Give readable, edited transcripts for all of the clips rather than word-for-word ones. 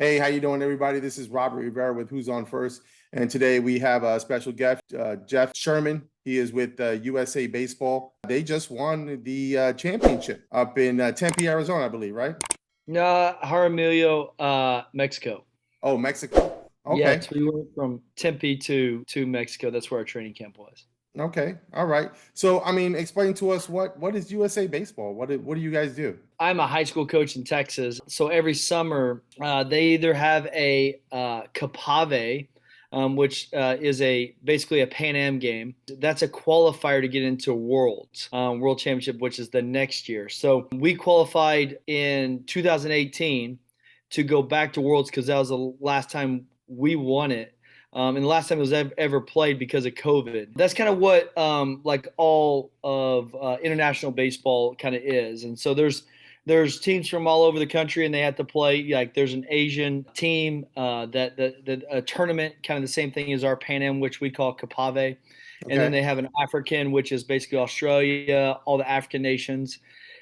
Hey, how you doing, everybody? This is Robert Rivera with Who's On First, and today we have a special guest, Jeff Sherman. He is with USA Baseball. They just won the championship up in Tempe, Arizona, I believe, right? No, Hermosillo, Mexico. Oh, Mexico. Okay, Yes, we went from Tempe to Mexico. That's where our training camp was. okay, all right. So, I mean, explain to us what is USA Baseball? What do you guys do? I'm a high school coach in Texas, so every summer they either have a Capave, which is a basically a Pan Am game. That's a qualifier to get into Worlds, World Championship, which is the next year. So we qualified in 2018 to go back to Worlds because that was the last time we won it. And the last time it was ever played because of COVID. That's kind of what like all of international baseball kind of is. And so there's teams from all over the country and they have to play. Like there's an Asian team that the a tournament, kind of the same thing as our Pan Am, which we call Capave. And then Okay. they have an African, which is basically Australia, all the African nations.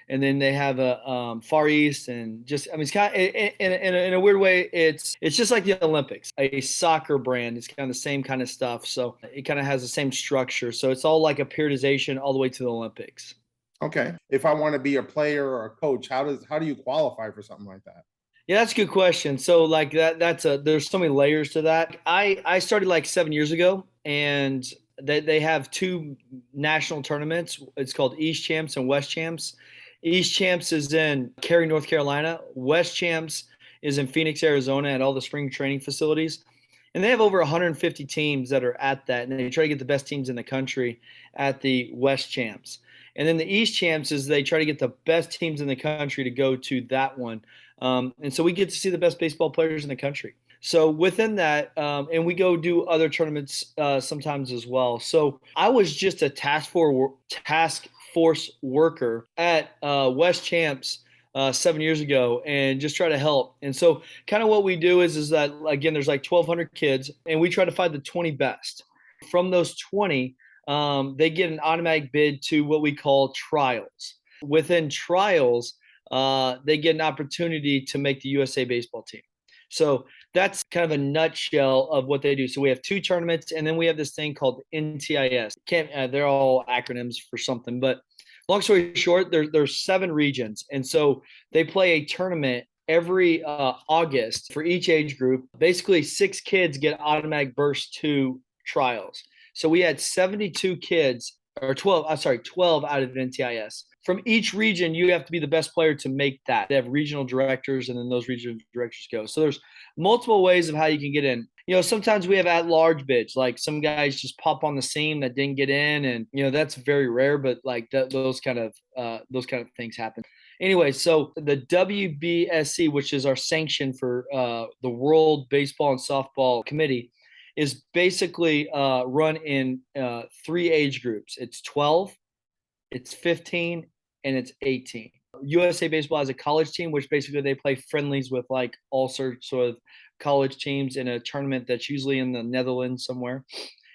And then they have a Far East, and just I mean, it's kind of in a weird way, it's just like the Olympics, a soccer brand. It's kind of the same kind of stuff, so it kind of has the same structure. So it's all like a periodization all the way to the Olympics. Okay. If I want to be a player or a coach, how do you qualify for something like that? Yeah, that's a good question. So like that's a there's so many layers to that. I started like 7 years ago, and they have two national tournaments. It's called East Champs and West Champs. East Champs is in Cary, North Carolina. West Champs is in Phoenix, Arizona, at all the spring training facilities. And they have over 150 teams that are at that, and they try to get the best teams in the country at the West Champs. And then the East Champs is they try to get the best teams in the country to go to that one. And so we get to see the best baseball players in the country. So within that, and we go do other tournaments sometimes as well. So I was just a task force worker at West Champs 7 years ago, and just try to help. And so kind of what we do is that again, there's like 1,200 kids, and we try to find the 20 best. From those 20, they get an automatic bid to what we call trials. Within trials, they get an opportunity to make the USA baseball team. So that's kind of a nutshell of what they do. So we have two tournaments, and then we have this thing called NTIS. They're all acronyms for something, but long story short, there's 7 regions, and so they play a tournament every August for each age group. Basically, 6 kids get automatic burst to trials. So we had 72 kids, or 12. I'm sorry, 12 out of NTIS. From each region, you have to be the best player to make that. They have regional directors, and then those regional directors go. So there's multiple ways of how you can get in. Sometimes we have at-large bids, like some guys just pop on the scene that didn't get in, and that's very rare. But like those kind of things happen. Anyway, so the WBSC, which is our sanction for the World Baseball and Softball Committee, is basically run in 3 age groups. It's 12, it's 15, and it's 18. USA Baseball has a college team, which basically they play friendlies with like all sorts of college teams in a tournament that's usually in the Netherlands somewhere.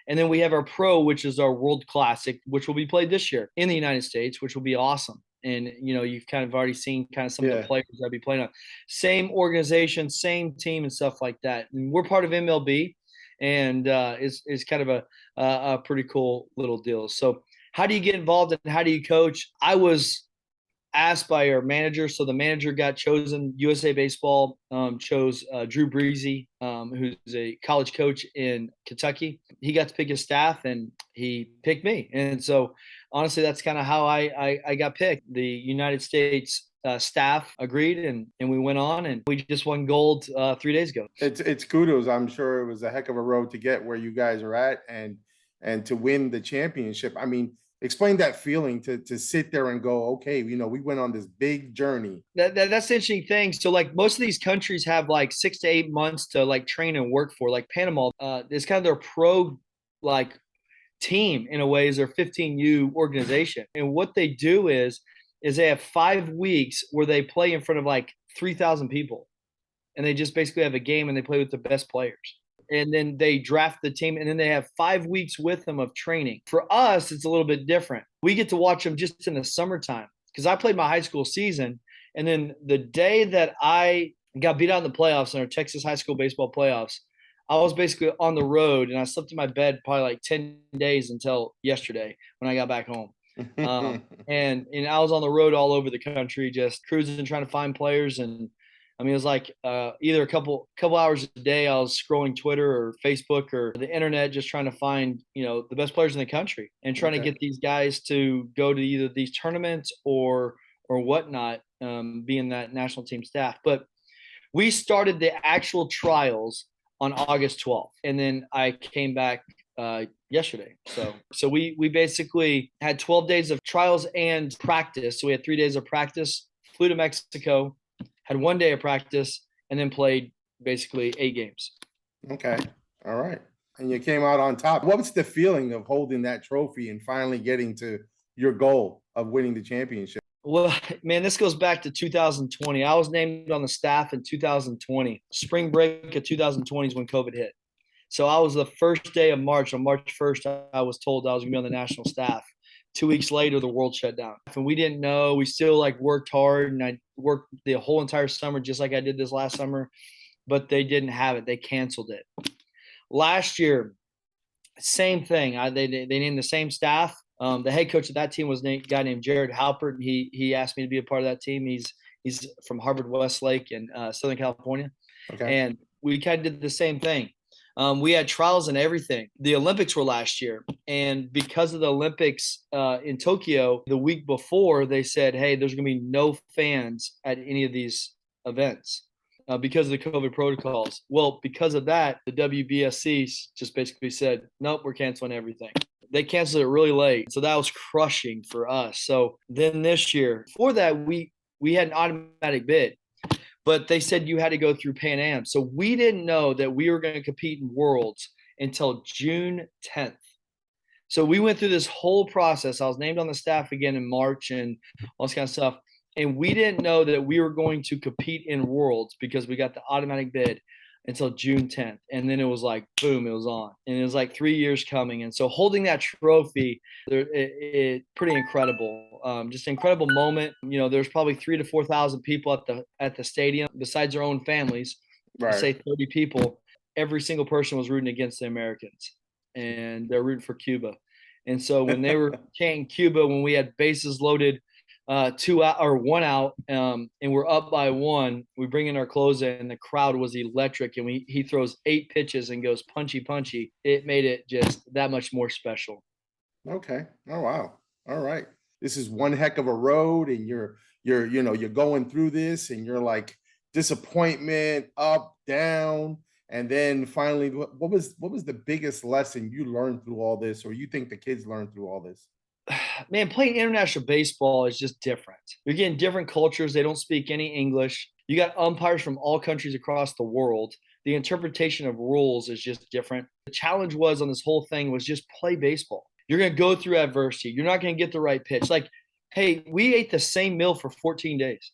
And then we have our pro, which is our World Classic, which will be played this year in the United States, which will be awesome. And you've kind of already seen kind of some of the Yeah. players that be playing on. Same organization, same team, and stuff like that. And we're part of MLB, and is kind of a pretty cool little deal. So how do you get involved and how do you coach? I was asked by our manager. So the manager got chosen. USA Baseball chose Drew Breezy, who's a college coach in Kentucky. He got to pick his staff, and he picked me. And so honestly, that's kind of how I got picked. The United States staff agreed, and we went on, and we just won gold 3 days ago. It's kudos. I'm sure it was a heck of a road to get where you guys are at and to win the championship. I mean, explain that feeling to sit there and go, okay, we went on this big journey. That's the interesting thing. So like most of these countries have like 6 to 8 months to like train and work for. Like Panama, is kind of their pro like team in a way, is their 15U organization. And what they do is they have 5 weeks where they play in front of like 3,000 people, and they just basically have a game and they play with the best players. And then they draft the team, and then they have 5 weeks with them of training. For us, it's a little bit different. We get to watch them just in the summertime because I played my high school season. And then the day that I got beat out in the playoffs in our Texas high school baseball playoffs. I was basically on the road, and I slept in my bed probably like 10 days until yesterday when I got back home. And I was on the road all over the country, just cruising and trying to find players. And I mean, it was like either a couple hours a day. I was scrolling Twitter or Facebook or the internet, just trying to find the best players in the country and trying to Okay. get these guys to go to either these tournaments or whatnot, being that national team staff. But we started the actual trials on August 12th, and then I came back yesterday. So we basically had 12 days of trials and practice. So we had 3 days of practice, flew to Mexico, had 1 day of practice, and then played basically 8 games. Okay. All right. And you came out on top. What was the feeling of holding that trophy and finally getting to your goal of winning the championship? Well, man, this goes back to 2020. I was named on the staff in 2020. Spring break of 2020 is when COVID hit. So I was the first day of March. On March 1st, I was told I was going to be on the national staff. 2 weeks later, the world shut down. And we didn't know. We still worked hard, and I worked the whole entire summer just like I did this last summer, but they didn't have it. They canceled it. Last year, same thing. They named the same staff. The head coach of that team was a guy named Jared Halpert, and he asked me to be a part of that team. He's from Harvard Westlake in Southern California, Okay. and we kind of did the same thing. We had trials and everything. The Olympics were last year, and because of the Olympics in Tokyo, the week before they said, "Hey, there's going to be no fans at any of these events." Because of the COVID protocols. Well, because of that, the WBSC just basically said, nope, we're canceling everything. They canceled it really late. So that was crushing for us. So then this year, for that, we had an automatic bid, but they said you had to go through Pan Am. So we didn't know that we were going to compete in Worlds until June 10th. So we went through this whole process. I was named on the staff again in March and all this kind of stuff. And we didn't know that we were going to compete in Worlds because we got the automatic bid until June 10th. And then it was like, boom, it was on. And it was like 3 years coming. And so holding that trophy, it pretty incredible. Just an incredible moment. There's probably 3,000 to 4,000 people at the stadium besides their own families. Right. Say 30 people. Every single person was rooting against the Americans, and they're rooting for Cuba. And so when they were chanting Cuba, when we had bases loaded, 2 out or 1 out, and we're up by 1, we bring in our closer, and the crowd was electric. And he throws 8 pitches and goes punchy. It made it just that much more special. Okay. Oh, wow. All right. This is one heck of a road, and you're going through this, and you're like disappointment, up, down, and then finally, what was the biggest lesson you learned through all this, or you think the kids learned through all this? Man, playing international baseball is just different. You're getting different cultures. They don't speak any English. You got umpires from all countries across the world. The interpretation of rules is just different. The challenge was on this whole thing was just play baseball. You're going to go through adversity. You're not going to get the right pitch. Like, hey, we ate the same meal for 14 days.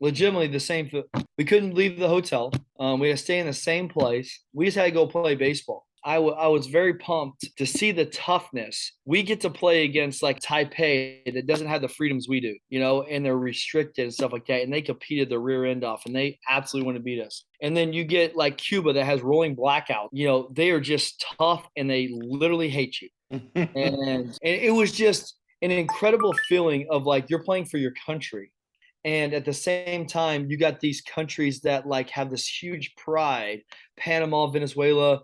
Legitimately the same food. We couldn't leave the hotel. We had to stay in the same place. We just had to go play baseball. I was very pumped to see the toughness. We get to play against like Taipei that doesn't have the freedoms we do, and they're restricted and stuff like that. And they competed their rear end off, and they absolutely want to beat us. And then you get like Cuba that has rolling blackout. They are just tough, and they literally hate you. and it was just an incredible feeling of like you're playing for your country. And at the same time, you got these countries that like have this huge pride: Panama, Venezuela,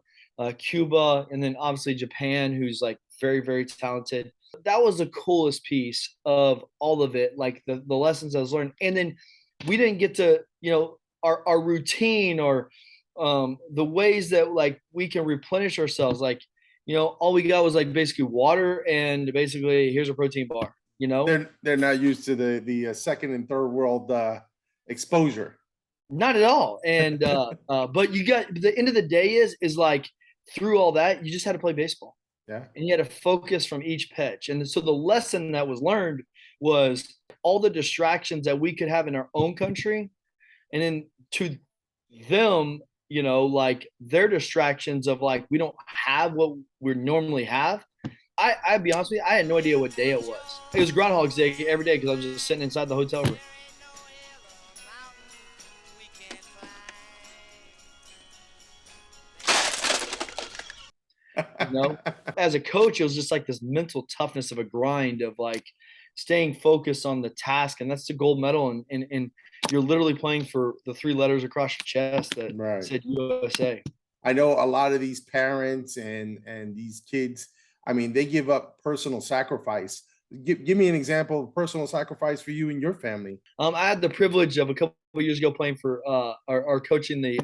Cuba, and then obviously Japan, who's like very, very talented. That was the coolest piece of all of it, like the lessons I was learning. And then we didn't get to, our routine or the ways that like we can replenish ourselves. Like, all we got was like basically water and basically here's a protein bar. They're not used to the second and third world exposure. Not at all. And but you got the end of the day is like through all that, you just had to play baseball. Yeah. And you had to focus from each pitch. And so the lesson that was learned was all the distractions that we could have in our own country. And then to them, like their distractions of like, we don't have what we normally have. I'd be honest with you, I had no idea what day it was. It was Groundhog's Day every day because I was just sitting inside the hotel room. As a coach, it was just like this mental toughness of a grind of like staying focused on the task. And that's the gold medal. And you're literally playing for the 3 letters across your chest that Right. said USA. I know a lot of these parents and these kids, I mean, they give up personal sacrifice. Give me an example of personal sacrifice for you and your family. I had the privilege of a couple of years ago playing for or coaching the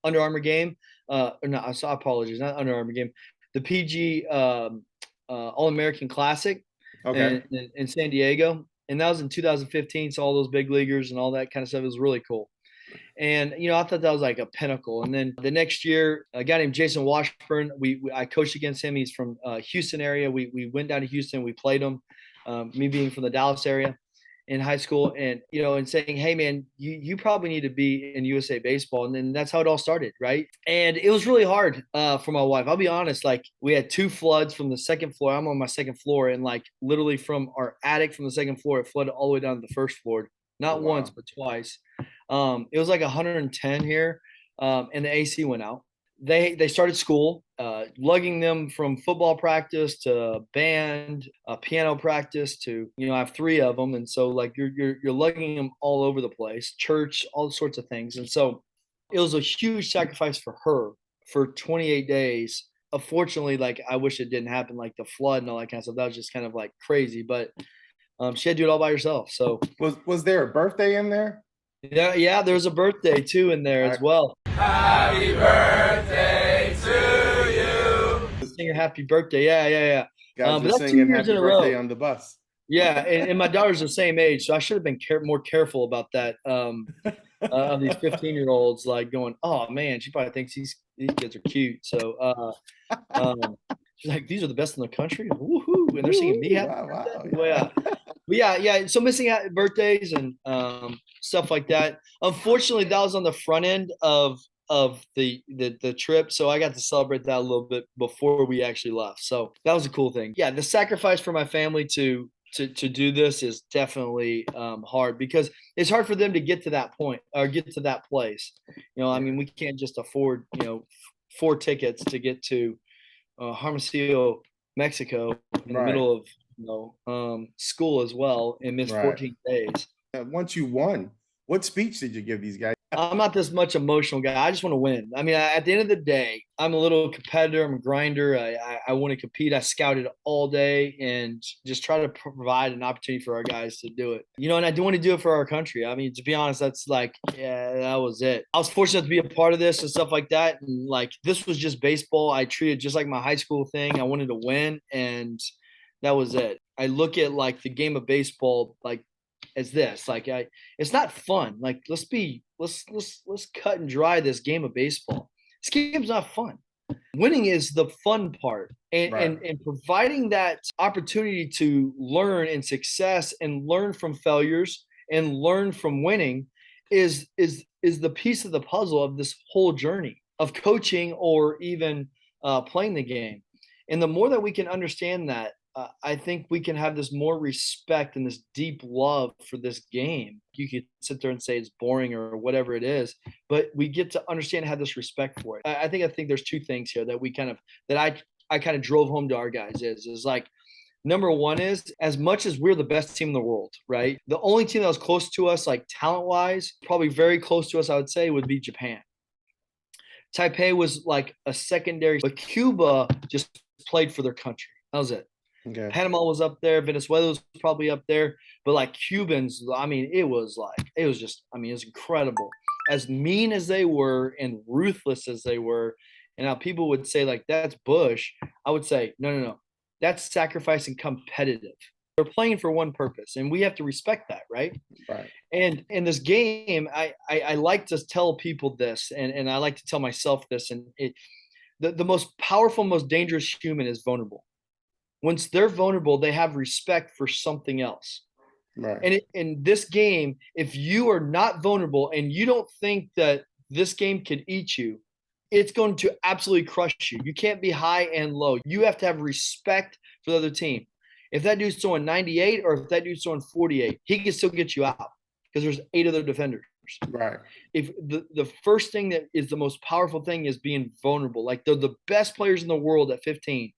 Under Armour game. Or no, I apologize, not Under Armour game. The PG All American Classic Okay. in San Diego, and that was in 2015. So all those big leaguers and all that kind of stuff. It was really cool. And I thought that was like a pinnacle. And then the next year, a guy named Jason Washburn, I coached against him. He's from Houston area. We went down to Houston. We played him. Me being from the Dallas area in high school, and and saying, hey man, you probably need to be in USA baseball. And then that's how it all started, right? And it was really hard for my wife. I'll be honest, like we had 2 floods from the second floor. I'm on my second floor, and like literally from our attic from the second floor, it flooded all the way down to the first floor. Not Wow. once, but twice. It was like 110 here, and the AC went out. They started school, lugging them from football practice to band, piano practice to I have 3 of them, and so like you're lugging them all over the place, church, all sorts of things, and so it was a huge sacrifice for her for 28 days. Unfortunately, like I wish it didn't happen, like the flood and all that kind of stuff. That was just kind of like crazy, but she had to do it all by herself. So Was there a birthday in there? yeah, there was a birthday too in there as well. Happy birthday to you. Sing her happy birthday. Yeah. Guys But were that's 2 singing years happy in a birthday row. on the bus. Yeah, and my daughter's the same age, so I should have been more careful about that. Of these 15-year-olds, like going, oh man, she probably thinks these kids are cute. So she's like, these are the best in the country. Woohoo! And they're singing me happy birthday. Wow. But yeah. So missing out birthdays and stuff like that. Unfortunately, that was on the front end of the trip, so I got to celebrate that a little bit before we actually left. So that was a cool thing. Yeah, the sacrifice for my family to do this is definitely hard, because it's hard for them to get to that point or get to that place. I mean, we can't just afford 4 tickets to get to Hermosillo, Mexico, in the Right. middle of school as well, and miss Right. 14 days. Once you won, what speech did you give these guys? I'm not this much emotional guy. I just want to win. I mean, at the end of the day, I'm a little competitor. I'm a grinder. I want to compete. I scouted all day and just try to provide an opportunity for our guys to do it. And I do want to do it for our country. I mean, to be honest, that's like, yeah, that was it. I was fortunate to be a part of this and stuff like that. And like, this was just baseball. I treated it just like my high school thing. I wanted to win, and that was it. I look at like the game of baseball, like, as this, like it's not fun. Like let's cut and dry this game of baseball. This game's not fun. Winning is the fun part, and Right. and providing that opportunity to learn and success and learn from failures and learn from winning is the piece of the puzzle of this whole journey of coaching or even playing the game. And the more that we can understand that, I think we can have this more respect and this deep love for this game. You could sit there and say it's boring or whatever it is, but we get to understand and have this respect for it. I think there's 2 things here that I kind of drove home to our guys is like, number one is, as much as we're the best team in the world, right? The only team that was close to us, like talent wise, probably very close to us, I would say, would be Japan. Taipei was like a secondary, but Cuba just played for their country. That was it. Okay. Panama was up there. Venezuela was probably up there. But like Cubans, I mean, it was incredible. As mean as they were and ruthless as they were, and how people would say, like, that's Bush, I would say, no. That's sacrificing competitive. They're playing for one purpose, and we have to respect that, right? Right. And in this game, I like to tell people this, and I like to tell myself this, and the most powerful, most dangerous human is vulnerable. Once they're vulnerable, they have respect for something else. Right. And in this game, if you are not vulnerable and you don't think that this game could eat you, it's going to absolutely crush you. You can't be high and low. You have to have respect for the other team. If that dude's throwing 98 or if that dude's throwing 48, he can still get you out because there's 8 other defenders. Right. If the first thing that is the most powerful thing is being vulnerable. Like they're the best players in the world at 15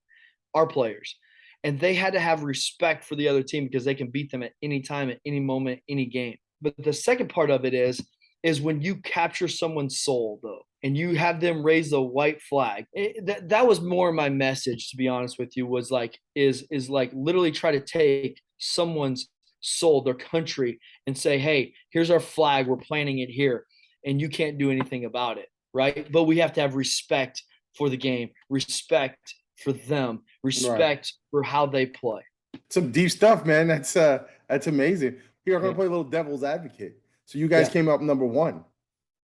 are players. And they had to have respect for the other team because they can beat them at any time, at any moment, any game. But the second part of it is when you capture someone's soul, though, and you have them raise the white flag. That was more my message, to be honest with you, was like is like literally try to take someone's soul, their country, and say, hey, here's our flag, we're planting it here, and you can't do anything about it, right? But we have to have respect for the game, respect for them, respect for how they play. Some deep stuff, man. That's amazing. Here, I'm gonna play a little devil's advocate. So you guys came up number one.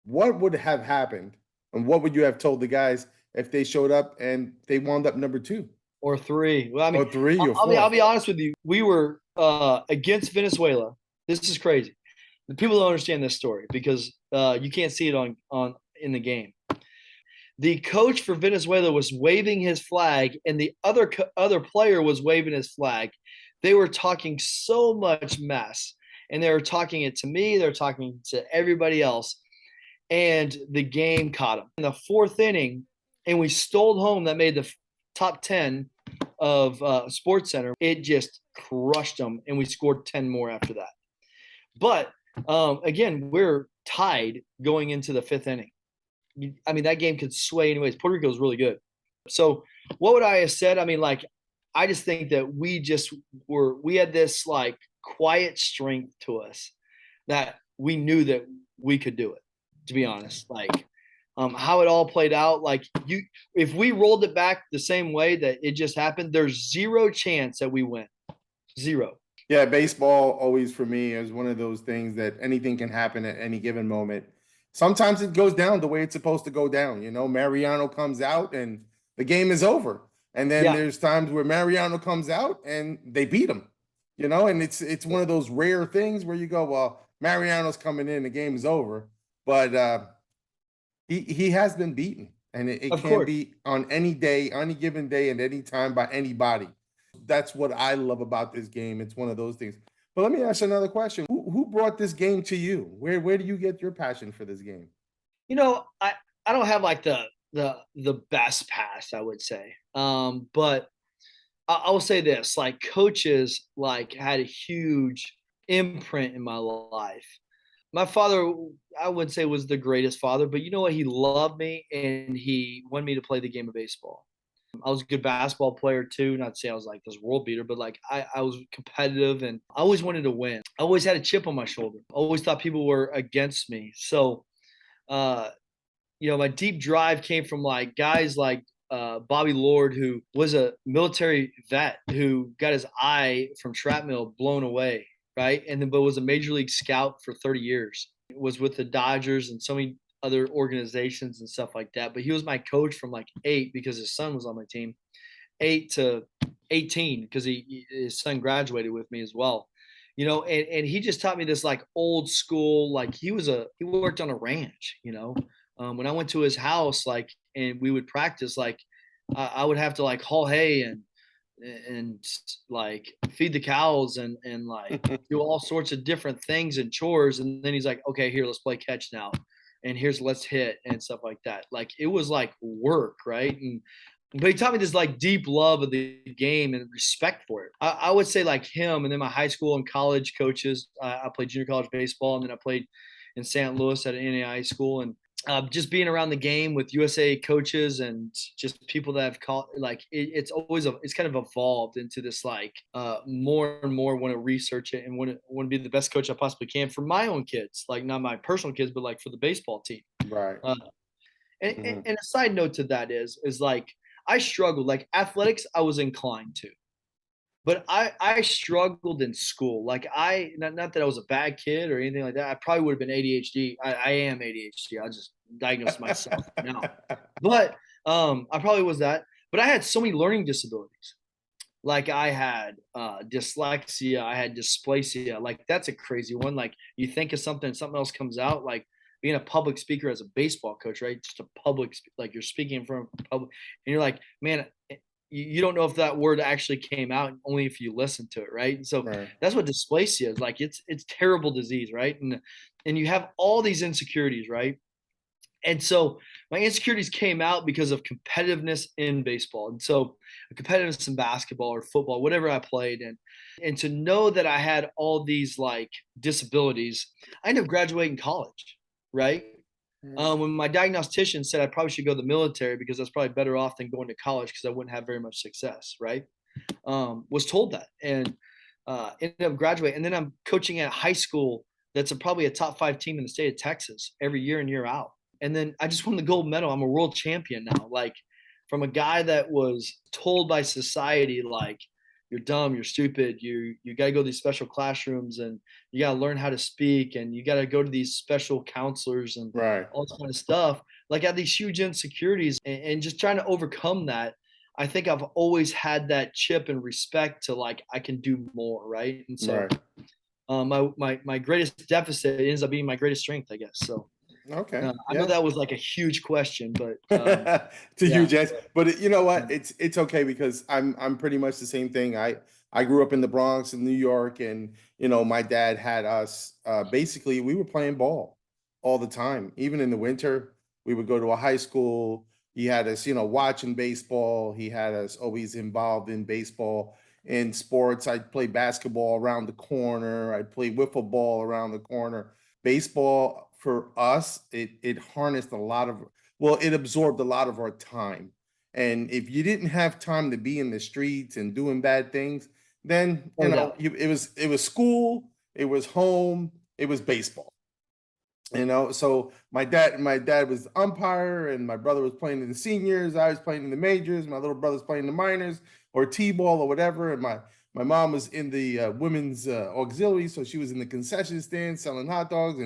What would have happened, and what would you have told the guys if they showed up and they wound up number two Or three? Well, I mean, or three or I'll four? be honest with you. We were against Venezuela. This is crazy. The people don't understand this story because you can't see it on in the game. The coach for Venezuela was waving his flag, and the other player was waving his flag. They were talking so much mess, and they were talking it to me. They're talking to everybody else, and the game caught them in the fourth inning, and we stole home. That made the top 10 of Sports Center. It just crushed them, and we scored 10 more after that. But again, we're tied going into the fifth inning. I mean, that game could sway anyways. Puerto Rico is really good. So what would I have said? I mean, like, I just think that we had this like quiet strength to us that we knew that we could do it, to be honest. Like how it all played out, like if we rolled it back the same way that it just happened, there's zero chance that we win. Zero. Yeah, baseball always for me is one of those things that anything can happen at any given moment. Sometimes it goes down the way it's supposed to go down. You know, Mariano comes out and the game is over. And then there's times where Mariano comes out and they beat him. You know, and it's one of those rare things where you go, well, Mariano's coming in, the game is over. But he has been beaten. And it can be on any day, any given day, and any time by anybody. That's what I love about this game. It's one of those things. But let me ask you another question. Who brought this game to you? Where do you get your passion for this game? You know, I don't have like the best pass, I would say. But I will say this, like coaches like had a huge imprint in my life. My father, I wouldn't say was the greatest father, but you know what? He loved me and he wanted me to play the game of baseball. I was a good basketball player too. Not to say I was like this world beater, but like I was competitive and I always wanted to win. I always had a chip on my shoulder. I always thought people were against me. So, you know, my deep drive came from like guys like Bobby Lord, who was a military vet who got his eye from shrapnel blown away, right? And then, but was a major league scout for 30 years. Was with the Dodgers and so many other organizations and stuff like that. But he was my coach from like 8 because his son was on my team, 8 to 18 because his son graduated with me as well. You know, and he just taught me this like old school, like he worked on a ranch, you know. When I went to his house, like, and we would practice, like I would have to like haul hay and like feed the cows and like do all sorts of different things and chores. And then he's like, okay, here, let's play catch now. And here's let's hit and stuff like that. Like it was like work, right? But he taught me this like deep love of the game and respect for it. I would say like him, and then my high school and college coaches. I played junior college baseball, and then I played in St. Louis at an NAI school, and just being around the game with USA coaches and just people that have called, like it's kind of evolved into this like more and more want to research it and want to be the best coach I possibly can for my own kids, like not my personal kids, but like for the baseball team. Right. And a side note to that is like I struggled, like athletics I was inclined to, but I struggled in school. Like not that I was a bad kid or anything like that. I probably would have been ADHD. I am ADHD. I'll just diagnose myself now. But I probably was that. But I had so many learning disabilities. Like I had dyslexia, I had dysplasia. Like that's a crazy one. Like you think of something, something else comes out. Like being a public speaker as a baseball coach, right? Just a public, like you're speaking in front of public, and you're like, man, you don't know if that word actually came out only if you listen to it, right? And so Right. that's what dysplasia is like. It's terrible disease, right? And you have all these insecurities, right? And so my insecurities came out because of competitiveness in baseball. And so competitiveness in basketball or football, whatever I played. And to know that I had all these like disabilities, I ended up graduating college, right? When my diagnostician said I probably should go to the military because I was probably better off than going to college because I wouldn't have very much success, right? Was told that and ended up graduating. And then I'm coaching at a high school that's probably a top 5 team in the state of Texas every year in, year out. And then I just won the gold medal. I'm a world champion now. Like from a guy that was told by society, like, you're dumb, you're stupid, you got to go to these special classrooms and you got to learn how to speak and you got to go to these special counselors and Right. all this kind of stuff. Like I had these huge insecurities and just trying to overcome that. I think I've always had that chip and respect to like I can do more, right? And so Right. my greatest deficit ends up being my greatest strength, I guess. So Okay. I know Yeah. that was like a huge question, but It's a yeah, huge ask, but you know yeah, what? It's okay because I'm pretty much the same thing. I grew up in the Bronx in New York, and my dad had us basically we were playing ball all the time. Even in the winter, we would go to a high school. He had us, watching baseball. He had us always involved in baseball. In sports, I'd play basketball around the corner. I'd play wiffle ball around the corner. Baseball for us, it harnessed a lot of, well, it absorbed a lot of our time. And if you didn't have time to be in the streets and doing bad things, then no doubt. it was school, it was home, it was baseball. So my dad was the umpire, and my brother was playing in the seniors. I was playing in the majors. My little brother's playing the minors or t-ball or whatever. And my mom was in the women's auxiliary, so she was in the concession stand selling hot dogs.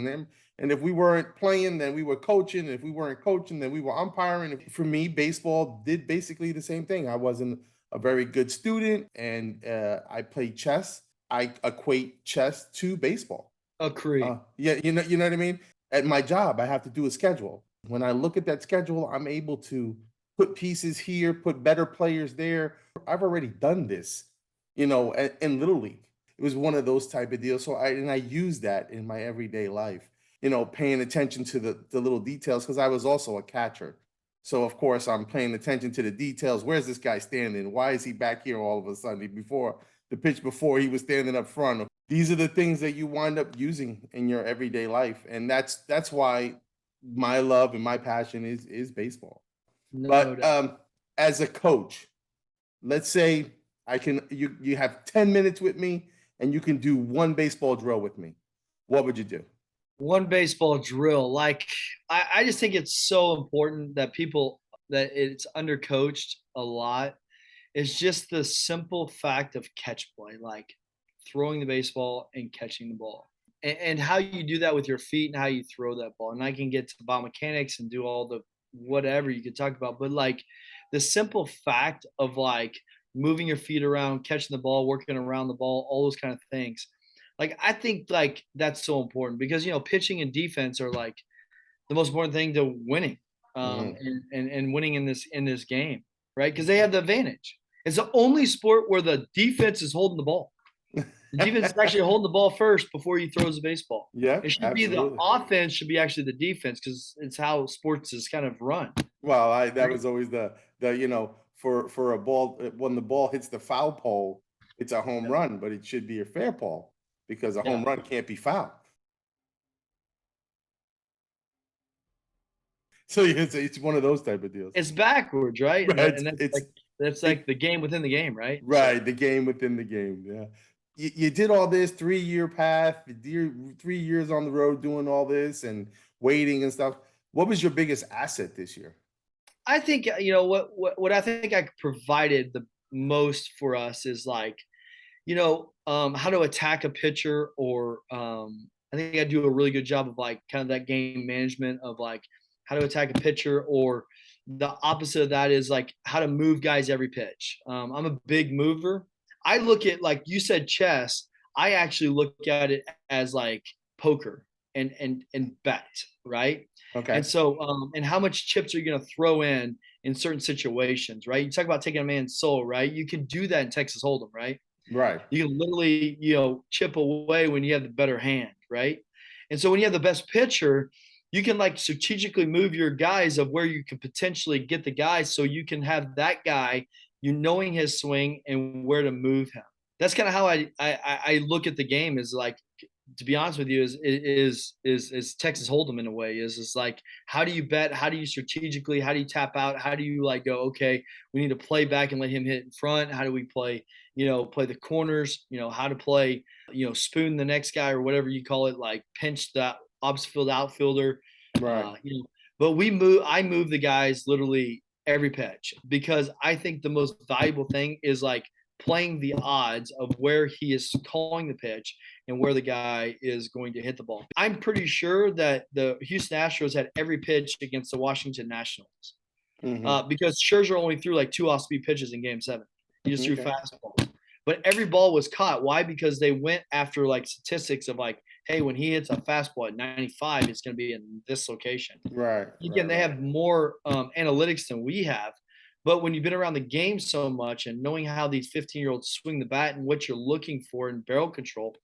And if we weren't playing, then we were coaching. And if we weren't coaching, then we were umpiring. For me, baseball did basically the same thing. I wasn't a very good student, and I played chess. I equate chess to baseball. Agree. Yeah, you know what I mean? At my job, I have to do a schedule. When I look at that schedule, I'm able to put pieces here, put better players there. I've already done this, in Little League. It was one of those type of deals. So I use that in my everyday life, paying attention to the little details because I was also a catcher. So of course I'm paying attention to the details. Where's this guy standing? Why is he back here all of a sudden? Before the pitch before he was standing up front. These are the things that you wind up using in your everyday life, and that's why my love and my passion is baseball. No But doubt. as a coach, let's say you have 10 minutes with me and you can do one baseball drill with me. What would you do? One baseball drill. Like I just think it's so important that that it's undercoached a lot. It's just the simple fact of catch play, like throwing the baseball and catching the ball. And how you do that with your feet and how you throw that ball. And I can get to biomechanics and do all the whatever you could talk about, but like the simple fact of like moving your feet around, catching the ball, working around the ball, all those kind of things. Like I think like that's so important because pitching and defense are like the most important thing to winning, Mhm. and winning in this game, right? Because they have the advantage. It's the only sport where the defense is holding the ball. The defense is actually holding the ball first before he throws the baseball. Yeah, It should be the absolutely. offense should be actually the defense because it's how sports is kind of run. Well, that Right? was always the for a ball when the ball hits the foul pole, it's a home Yeah. run, but it should be a fair ball because a home Yeah. run can't be foul. So it's one of those type of deals. It's backwards, right? And Right. that's It like the game within the game, right? So right, the game within the game. Yeah. You did all this 3-year path, 3 years on the road doing all this and waiting and stuff. What was your biggest asset this year? I think what I think I provided the most for us is like how to attack a pitcher or I think I do a really good job of like kind of that game management of like how to attack a pitcher or the opposite of that is like how to move guys every pitch. I'm a big mover. I look at like you said chess. I actually look at it as like poker and bet, right? And Okay. so and how much chips are you going to throw in in certain situations, right? You talk about taking a man's soul, right? You can do that in Texas Hold'em, right? Right. You can literally, chip away when you have the better hand, right? And so when you have the best pitcher, you can like strategically move your guys of where you can potentially get the guys, so you can have that guy, knowing his swing and where to move him. That's kind of how I look at the game, is like, to be honest with you, is Texas Hold'em in a way, is like, how do you bet? How do you strategically, how do you tap out? How do you like go, okay, we need to play back and let him hit in front. How do we play, play the corners, how to play, spoon the next guy or whatever you call it, like pinch that opposite field outfielder. Right. But I move the guys literally every pitch, because I think the most valuable thing is like playing the odds of where he is calling the pitch and where the guy is going to hit the ball. I'm pretty sure that the Houston Astros had every pitch against the Washington Nationals, because Scherzer only threw like 2 off-speed pitches in Game 7. He just threw fastballs. But every ball was caught. Why? Because they went after like statistics of like, hey, when he hits a fastball at 95, it's going to be in this location. Right. Again, they have more analytics than we have. But when you've been around the game so much and knowing how these 15-year-olds swing the bat and what you're looking for in barrel control,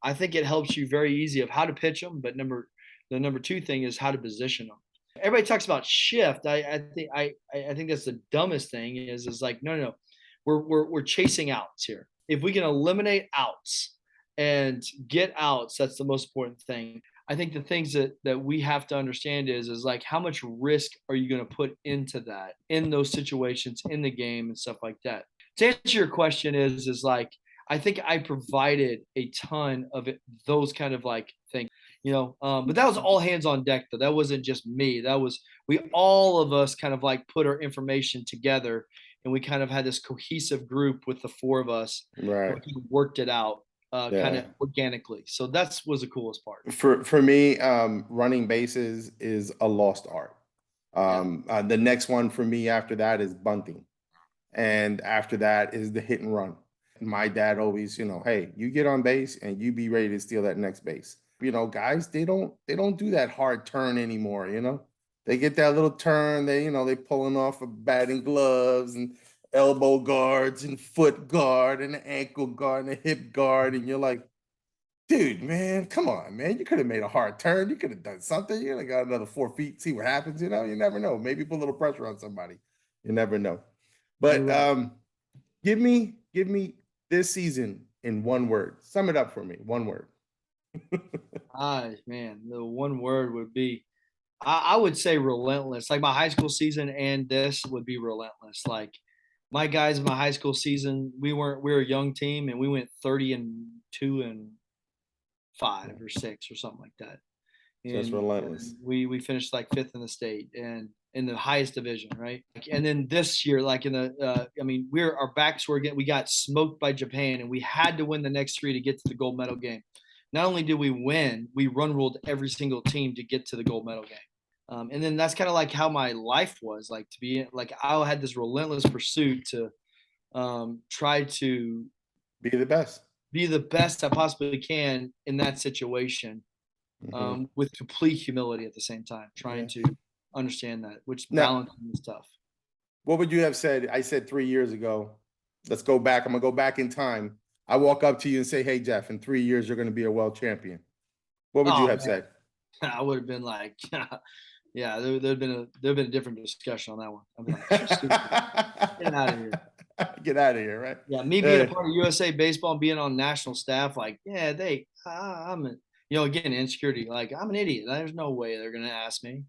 I think it helps you very easy of how to pitch them. But the number 2 thing is how to position them. Everybody talks about shift. I think that's the dumbest thing. Is like, no. We're chasing outs here. If we can eliminate outs and get outs, that's the most important thing. I think the things that we have to understand is like, how much risk are you going to put into that, in those situations, in the game and stuff like that. To answer your question is like, I think I provided a ton of those kind of like things, but that was all hands on deck though. That wasn't just me. All of us kind of like put our information together, and we kind of had this cohesive group with the 4 of us. Right. We worked it out kind of organically. So that was the coolest part. For me, running bases is a lost art. The next one for me after that is bunting. And after that is the hit and run. My dad always, hey, you get on base and you be ready to steal that next base. Guys, they don't do that hard turn anymore, They get that little turn, they pulling off of batting gloves and elbow guards and foot guard and ankle guard and a hip guard. And you're like, dude, man, come on, man. You could have made a hard turn. You could have done something. You could have got another 4 feet, see what happens. You never know. Maybe put a little pressure on somebody. You never know. But give me this season in one word. Sum it up for me. One word. Man, the one word would be, I would say relentless. Like my high school season and this would be relentless. Like my guys in my high school season, we were a young team and we went 30-2 and 5 or 6 or something like that. So it's relentless. We finished like 5th in the state and in the highest division, right? And then this year, like in the, our backs were we got smoked by Japan, and we had to win the next 3 to get to the gold medal game. Not only did we win, we run ruled every single team to get to the gold medal game. And then that's kind of like how my life was, like to be like, I had this relentless pursuit to try to be the best I possibly can in that situation, with complete humility at the same time, trying to understand that, which balancing is tough. What would you have said? I said 3 years ago, let's go back. I'm gonna go back in time. I walk up to you and say, hey, Jeff, in 3 years, you're going to be a world champion. What would you have said? I would have been like, yeah, there'd been a different discussion on that one. I'd be like, get out of here. Get out of here, right? Yeah, me being a part of USA Baseball and being on national staff, like, yeah, I'm again, insecurity. Like, I'm an idiot. There's no way they're going to ask me.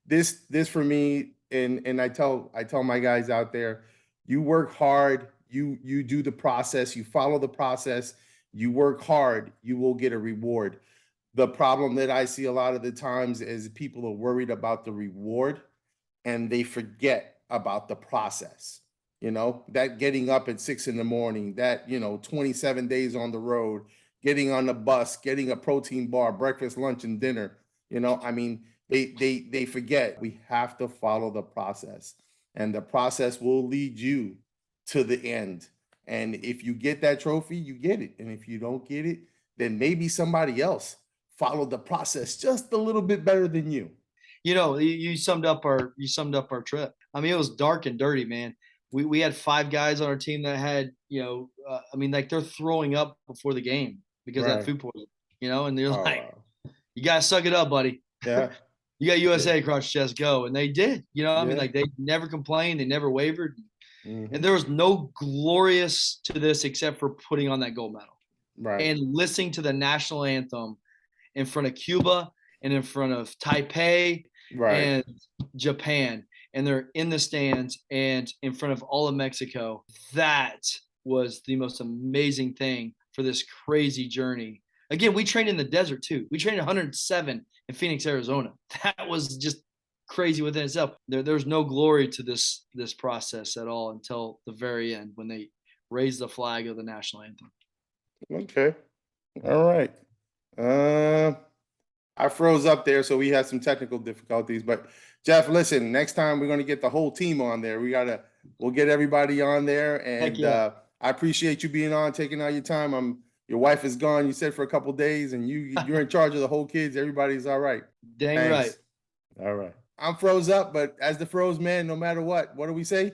This for me, and I tell my guys out there, you work hard, you do the process, you follow the process, you work hard, you will get a reward. The problem that I see a lot of the times is people are worried about the reward and they forget about the process. That getting up at 6 a.m, that 27 days on the road, getting on the bus, getting a protein bar, breakfast, lunch, and dinner. They forget. We have to follow the process, and the process will lead you to the end. And if you get that trophy, you get it. And if you don't get it, then maybe somebody else followed the process just a little bit better than you. You summed up our trip. I mean, it was dark and dirty, man. We had 5 guys on our team that had, I mean, like they're throwing up before the game because of that Right. food poisoning, and they're Oh, like, wow. you gotta suck it up, buddy. Yeah. You got USA across your chest, go. And they did, I mean, Yeah. like they never complained, they never wavered. Mhm. And there was no glorious to this except for putting on that gold medal Right. and listening to the national anthem in front of Cuba and in front of Taipei Right. and Japan. And they're in the stands and in front of all of Mexico. That was the most amazing thing for this crazy journey. Again, we trained in the desert too. We trained 107 in Phoenix, Arizona. That was just crazy within itself. There's no glory to this process at all until the very end when they raise the flag of the national anthem. Okay. All right. I froze up there, so we had some technical difficulties. But Jeff, listen, next time we're going to get the whole team on there. We'll get everybody on there, and yeah. I appreciate you being on, taking out your time. Your wife is gone, you said, for a couple of days, and you're in charge of the whole kids. Everybody's all right. Dang Thanks. right. All right. I'm froze up, but as the froze man, no matter what do we say?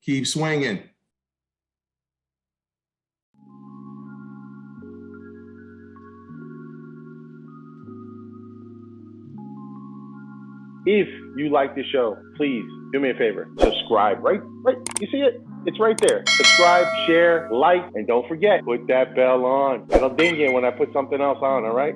Keep swinging. If you like the show, please do me a favor. Subscribe. Right. You see it? It's right there. Subscribe, share, like, and don't forget, put that bell on. It'll ding you when I put something else on, all right?